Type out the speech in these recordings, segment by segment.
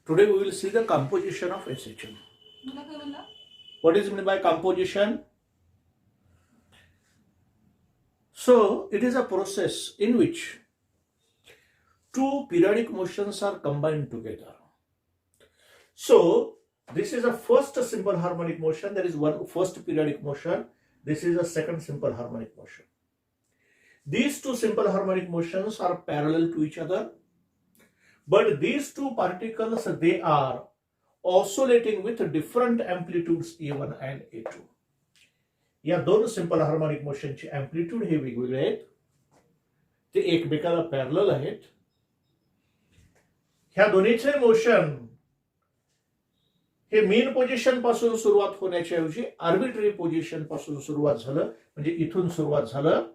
Today we will see the composition of SHM. What is meant by composition? So it is a process in which two periodic motions are combined together. So this is a first simple harmonic motion. There is one first periodic motion. This is a second simple harmonic motion. These two simple harmonic motions are parallel to each other, but these two particles, they are oscillating with different amplitudes A1 and A2. या दोन simple harmonic मोशनचे amplitude हे वेगवेगळे आहेत, ते एकमेकाला parallel आहेत. ह्या दोन्हीचे motion हे main position पासून सुरुवात होण्याच्या ऐवजी आर्बिट्ररी पोझिशन पासून सुरुवात झालं, म्हणजे इथून सुरुवात झालं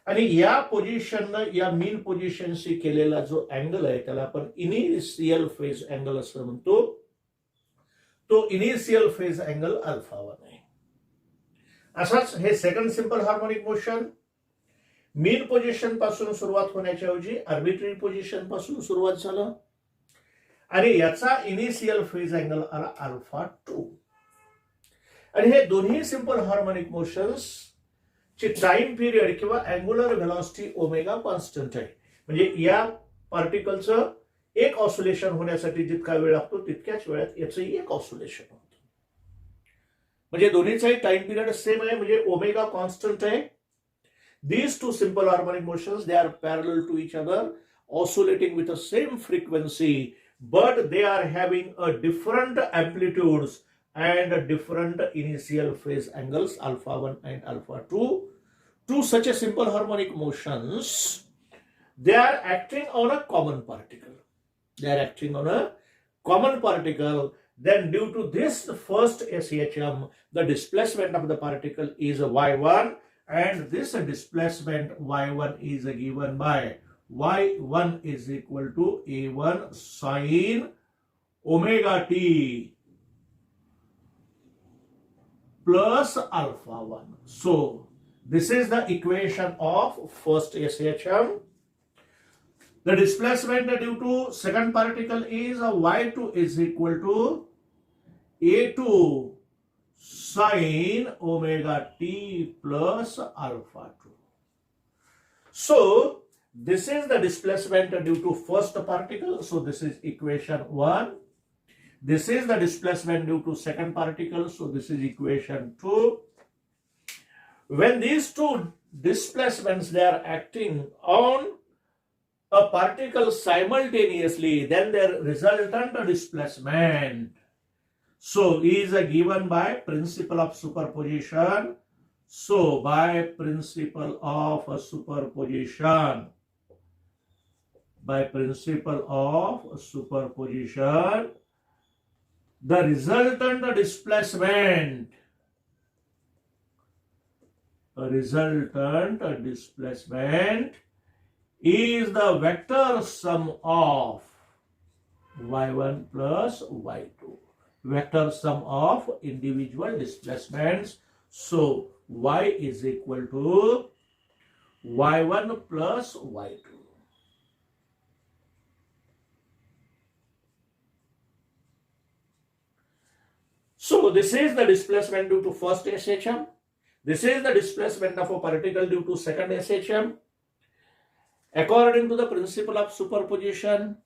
आणि या पोझिशननं या मेन पोझिशनशी केलेला जो अँगल आहे त्याला आपण इनिशियल फेज अँगल असं म्हणतो. तो इनिशियल फेज अँगल अल्फा1 आहे. असाच हे second simple harmonic motion mean position पासून सुरुवात होण्याच्या ऐवजी आर्बिट्ररी पोझिशन पासून सुरुवात झालं आणि याचा इनिशियल फेज अँगल आला अल्फा2. आणि हे दोन्ही सिंपल हार्मोनिक मोशन्स ची टाइम पिरियड किंवा अँग्युलर व्हेलॉसिटी ओमेगा कॉन्स्टंट आहे. म्हणजे या पार्टिकलचं एक ऑसिलेशन होण्यासाठी जितका वेळ लागतो तितक्याच वेळात याचंही एक ऑसिलेशन होतं. म्हणजे दोन्हीचाही टाइम पिरियड सेम आहे, म्हणजे ओमेगा कॉन्स्टंट आहे. These two simple harmonic motions, they are parallel to each other, oscillating with the same frequency, but they are having a different amplitudes and different initial phase angles alpha1 and alpha2. Two such a simple harmonic motions, they are acting on a common particle. They are acting on a common particle. Then due to this first SHM, the displacement of the particle is y1, and this displacement y1 is given by y1 is equal to a1 sine omega t plus alpha1. So this is the equation of first SHM. The displacement due to second particle is y2 is equal to a2 sine omega t plus alpha2. So this is the displacement due to first particle. So this is equation 1. This is the displacement due to second particle. So this is equation 2. When these two displacements, they are acting on a particle simultaneously, then their resultant displacement so is given by principle of superposition. So by principle of superposition, the resultant displacement is the vector sum of y1 plus y2. Vector sum of individual displacements. So y is equal to y1 plus y2. So this is the displacement due to first SHM. This is the displacement of a particle due to second SHM. According to the principle of superposition,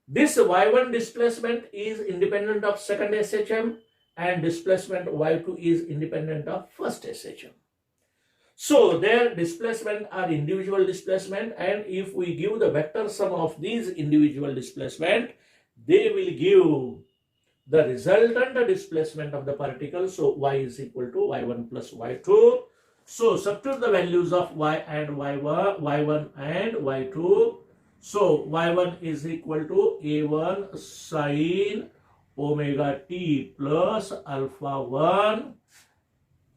this y1 displacement is independent of second SHM and displacement y2 is independent of first SHM. So their displacement are individual displacement, and if we give the vector sum of these individual displacement, they will give the resultant displacement of the particle. So y is equal to y1 plus y2. So substitute the values of y and y1 and y2. So y1 is equal to a1 sine omega t plus alpha1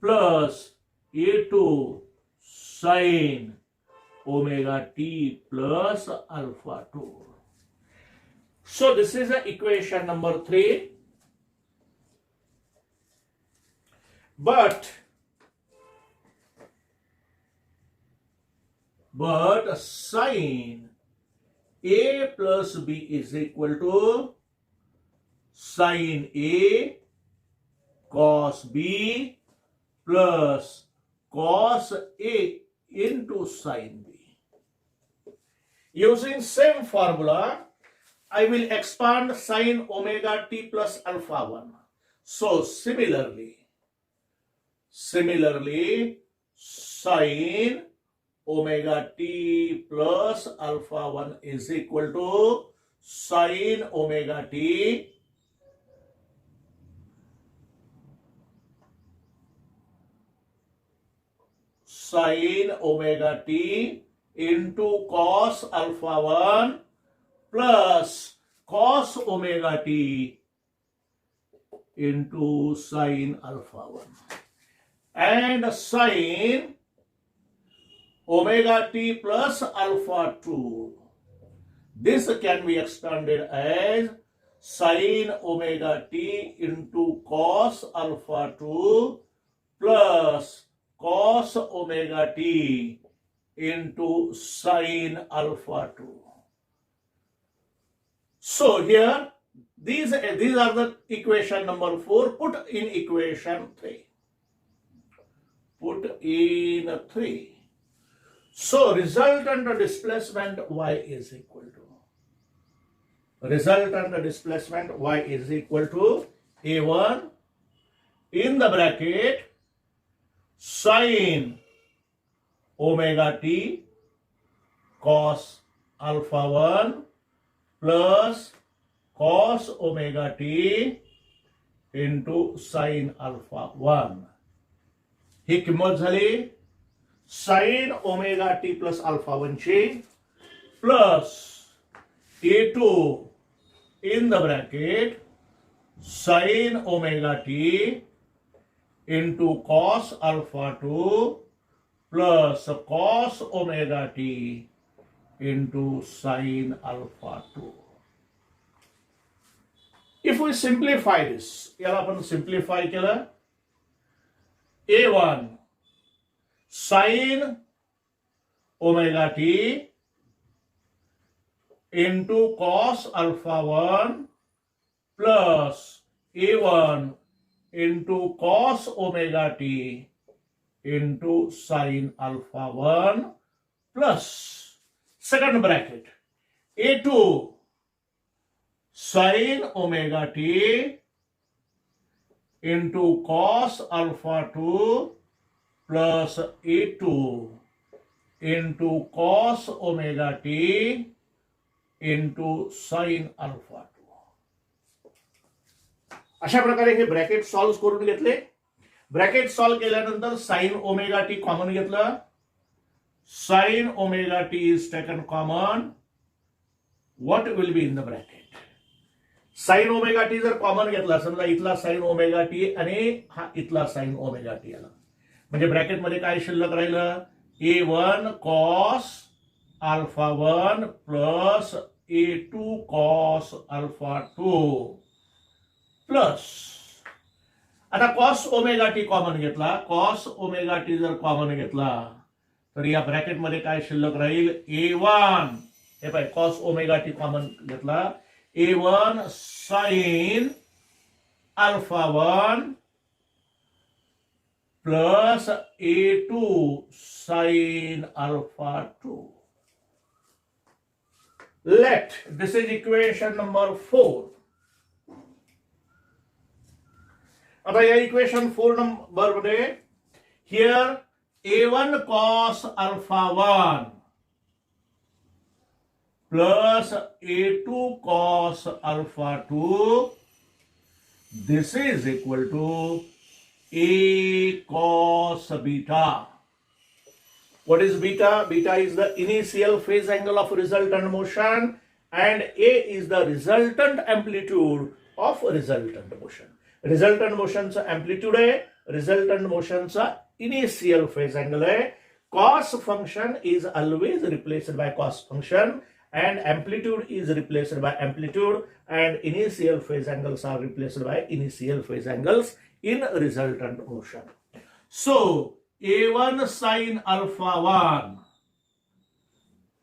plus a2 sine omega t plus alpha2. So this is the equation number 3. But sine A plus B is equal to sin A cos B plus cos A into sin B. Using same formula, I will expand sin omega t plus alpha 1. So similarly, sin omega t plus alpha 1 is equal to sin omega t into cos alpha 1 plus cos omega t into sin alpha 1. And sin omega t plus alpha 2. This can be expanded as sin omega t into cos alpha 2 plus cos omega t into sin alpha 2. So here, these are the equation number 4. Put in equation 3. Put in 3. So resultant displacement y is equal to A1 in the bracket sin omega t cos alpha 1 plus cos omega t into sin alpha 1. ही किंमत झाली sin omega t plus alpha 1 ची plus A2 in the bracket sin omega t into cos alpha 2 plus cos omega t into sin alpha 2. If we simplify this, याला आपण simplify केलं, A1 sin omega t into cos alpha 1 plus A1 into cos omega t into sin alpha 1 plus second bracket A2 sin omega t into cos alpha 2 plus A2 into cos omega t into sin alpha 2. अशा प्रकारे हे bracket solve करून घेतले. Bracket solve केल्यानंतर sin omega T common घेतलं. sin omega t is taken common. What will be in the bracket? sin omega t जर common घेतला, समजा इथला sin omega t आणि हा इथला sin omega t आला, म्हणजे ब्रॅकेट मध्ये काय शिल्लक राहिलं, A1 cos alpha 1 plus A2 cos alpha 2 plus आता cos ओमेगा टी कॉमन घेतला. cos ओमेगा टी जर कॉमन घेतला तर या ब्रॅकेट मध्ये काय शिल्लक राहील, A1 हे पाय cos ओमेगा टी कॉमन घेतला, A1 sin alpha 1 plus A2 sin alpha 2. Let, this is equation number 4. आता या इक्वेशन 4 नंबर मध्ये here A1 cos alpha 1 plus A2 cos alpha 2, this is equal to A cos beta. What is beta? Beta is the initial phase angle of resultant motion and A is the resultant amplitude of resultant motion. Resultant motionचा amplitude आहे, resultant motionचा initial phase angle आहे. Cos function is always replaced by cos function and amplitude is replaced by amplitude and initial phase angles are replaced by initial phase angles in resultant motion. So A1 sin alpha 1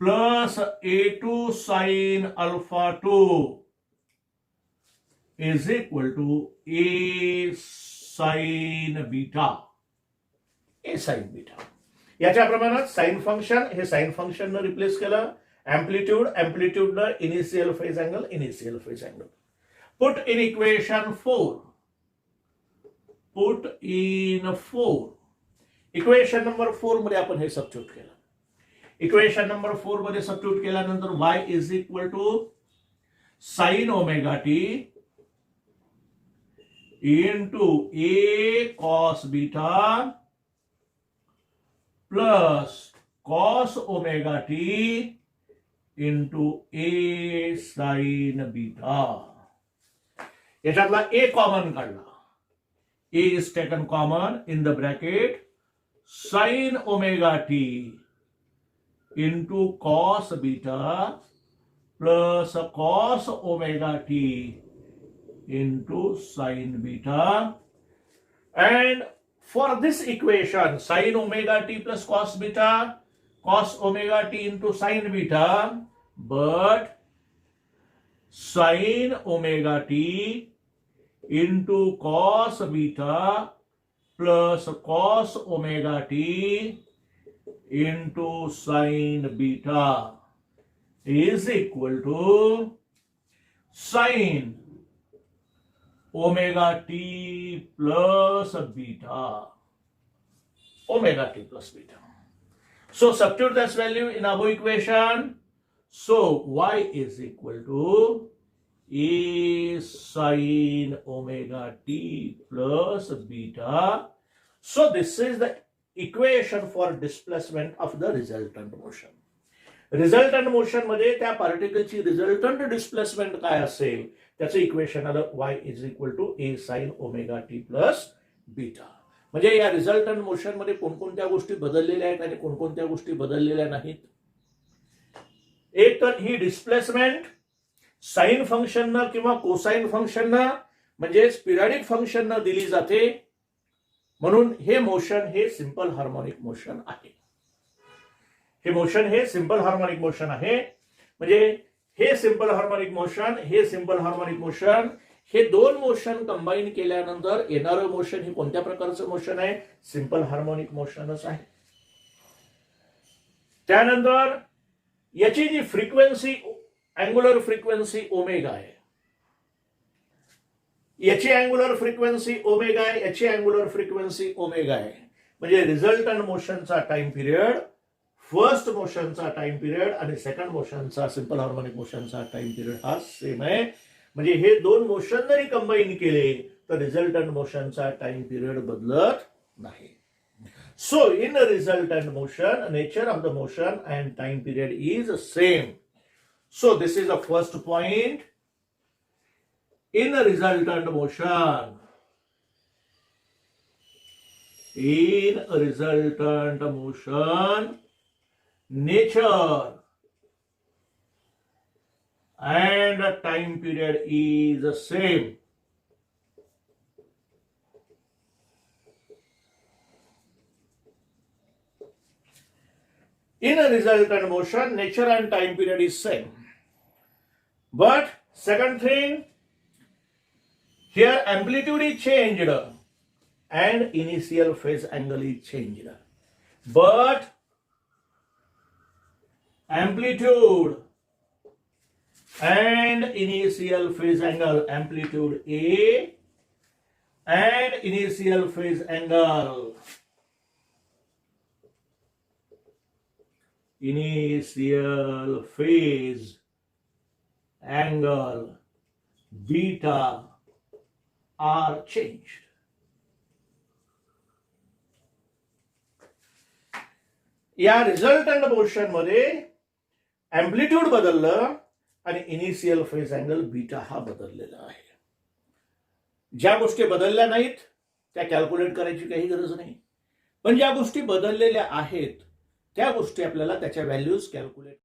plus A2 sine alpha 2 is equal to A sine beta. A sine beta. याच्या प्रमाणात sine function हे sine function न replace केलं. Amplitude न initial phase angle. Put in equation 4. Equation number 4 मध्ये आपण हे substitute केलं. इक्वेशन नंबर 4 मध्ये सबस्टिट्यूट केल्यानंतर y is equal to sine omega T into A cos beta plus cos omega T into A sine beta. याच्यातला A common काढला. A is taken common in the bracket sin omega t into cos beta plus cos omega t into sin beta. And for this equation, sin omega t plus cos beta, cos omega t into sin beta, but sin omega t into cos beta plus cos omega t into sin beta is equal to sin omega t plus beta. Omega t plus beta. So substitute this value in above equation. So y is equal to A sin omega t plus beta. So this is the equation for displacement of the resultant motion. Resultant motion मध्ये त्या पार्टिकलची resultant displacement काय असेल त्याचं equation आलं y is equal to A sin omega T plus beta. म्हणजे या resultant motion मध्ये कोणकोणत्या गोष्टी बदललेल्या आहेत आणि कोणकोणत्या गोष्टी बदललेल्या नाहीत. एक तर ही डिस्प्लेसमेंट साइन फंक्शन न किंवा कोसाइन फंक्शन न म्हणजेच पिरियडिक फंक्शन न दिली जाते. म्हणून हे मोशन हे सिंपल हार्मोनिक मोशन आहे. हे मोशन हे सिंपल हार्मोनिक मोशन आहे. म्हणजे हे सिंपल हार्मोनिक मोशन हे सिंपल हार्मोनिक मोशन हे दोन मोशन कंबाईन केल्यानंतर येणारं मोशन हे कोणत्या प्रकारचं मोशन आहे. सिंपल हार्मोनिक मोशनच आहे. त्यानंतर याची जी फ्रिक्वेन्सी अँग्युलर फ्रिक्वेन्सी ओमेगा आहे. याची अँग्युलर फ्रिक्वेन्सी ओमेगा आहे. याची अँग्युलर फ्रिक्वेन्सी ओमेगा आहे. म्हणजे रिझल्टंट मोशनचा टाइम पिरियड फर्स्ट मोशनचा टाइम पिरियड आणि सेकंड मोशनचा सिंपल हार्मोनिक मोशनचा टाइम पिरियड हा सेम आहे. म्हणजे हे दोन मोशन जरी कंबाईन केले तर रिझल्टंट मोशनचा टाइम पिरियड बदलत नाही. So in resultant motion nature of the motion and time period is same. So this is the first point. In a resultant motion, nature and time period is the same. In a resultant motion, nature and time period is same. But second thing, here amplitude is changed and initial phase angle is changed. But amplitude and initial phase angle, amplitude A and initial phase angle, initial phase angle beta are changed. या resultant motion मध्ये amplitude बदललं आणि initial phase angle beta हा बदललेला आहे. ज्या गोष्टी बदलल्या नाहीत त्या कॅल्क्युलेट करायची काही गरज नाही. पण ज्या गोष्टी बदललेल्या आहेत त्या गोष्टी आपल्याला त्याच्या व्हॅल्यूज कॅल्क्युलेट